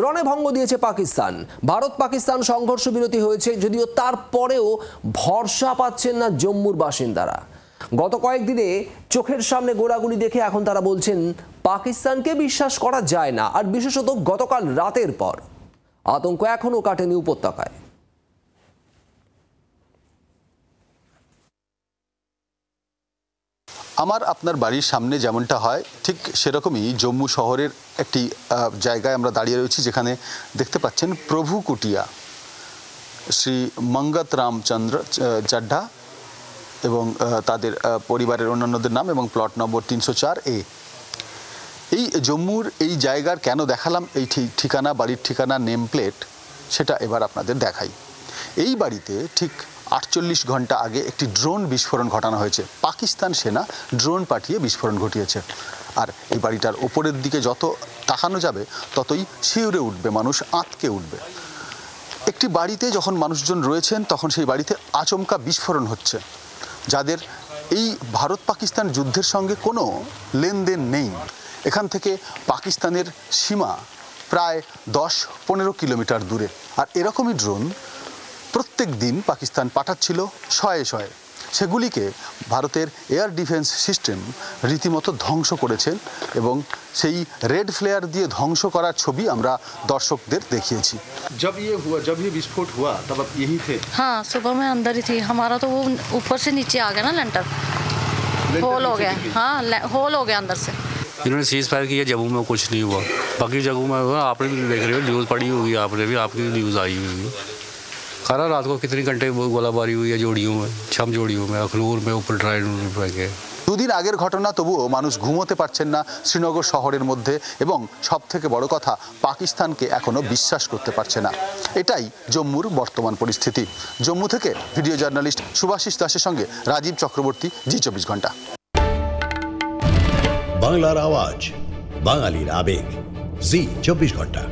রণে ভঙ্গ দিয়েছে পাকিস্তান। ভারত পাকিস্তান সংঘর্ষ বিরতি হয়েছে, যদিও তারপরেও ভরসা পাচ্ছেন না জম্মুর বাসিন্দারা। গত কয়েকদিনে চোখের সামনে গোলাগুলি দেখে এখন তারা বলছেন পাকিস্তানকে বিশ্বাস করা যায় না। আর বিশেষত গতকাল রাতের পর আতঙ্ক এখনো কাটেনি উপত্যকায়। আমার আপনার বাড়ির সামনে যেমনটা হয় ঠিক সেরকমই জম্মু শহরের একটি জায়গায় আমরা দাঁড়িয়ে রয়েছি, যেখানে দেখতে পাচ্ছেন প্রভু কুটিয়া, শ্রী মঙ্গত রামচন্দ্র চাড্ডা এবং তাদের পরিবারের অন্যান্যদের নাম এবং প্লট নম্বর 304A। এই জম্মুর এই জায়গার কেন দেখালাম এই ঠিকানা, বাড়ির ঠিকানা, নেম প্লেট, সেটা এবার আপনাদের দেখাই। এই বাড়িতে ঠিক 48 ঘন্টা আগে একটি ড্রোন বিস্ফোরণ ঘটানো হয়েছে। পাকিস্তান সেনা ড্রোন পাঠিয়ে বিস্ফোরণ ঘটিয়েছে। আর এই বাড়িটার ওপরের দিকে যত তাকানো যাবে ততই শিউরে উঠবে মানুষ, আঁতকে উঠবে। একটি বাড়িতে যখন মানুষজন রয়েছেন তখন সেই বাড়িতে আচমকা বিস্ফোরণ হচ্ছে, যাদের এই ভারত পাকিস্তান যুদ্ধের সঙ্গে কোনো লেনদেন নেই। এখান থেকে পাকিস্তানের সীমা প্রায় 10-15 কিলোমিটার দূরে। আর এরকমই ড্রোন প্রত্যেক দিন পাকিস্তান পাঠাচ্ছিল শয়ে শয়ে। সেগুলিকে ভারতের এয়ার ডিফেন্স সিস্টেম রীতিমতো ধ্বংস করেছেন এবং সেই রেড ফ্লেয়ার দিয়ে ধ্বংস করার ছবি আমরা দর্শকদের দেখিয়েছি। जब ये विस्फोट हुआ तब आप यही थे? हाँ, सुबह में अंदर ही थी। हमारा तो वो ऊपर से नीचे आ गया ना, लेंटर होल हो गया। हाँ, होल हो गया अंदर से। इन्होंने सीज फायर किया, जम्मू में कुछ नहीं हुआ, बाकी जगहों में हुआ। आपने भी देख रहे हो, न्यूज़ पढ़ी होगी आपने भी, आपकी न्यूज़ आई हुई। खरा रात को कितनी घंटे गोलाबारी हुई है जोड़ियों में, 6 जोड़ियों में, अखनूर में, ऊपर ट्राइन में। দুদিন আগের ঘটনা, তবুও মানুষ ঘুমোতে পারছেন না শ্রীনগর শহরের মধ্যে, এবং সব থেকে বড় কথা পাকিস্তানকে এখনো বিশ্বাস করতে পারছে না। এটাই জম্মুর বর্তমান পরিস্থিতি। জম্মু থেকে ভিডিও জার্নালিস্ট সুভাষিস দাসের সঙ্গে রাজীব চক্রবর্তী, জি 24 ঘন্টা। বাংলার আওয়াজ, বাঙালির আবেগ, জি 24 ঘন্টা।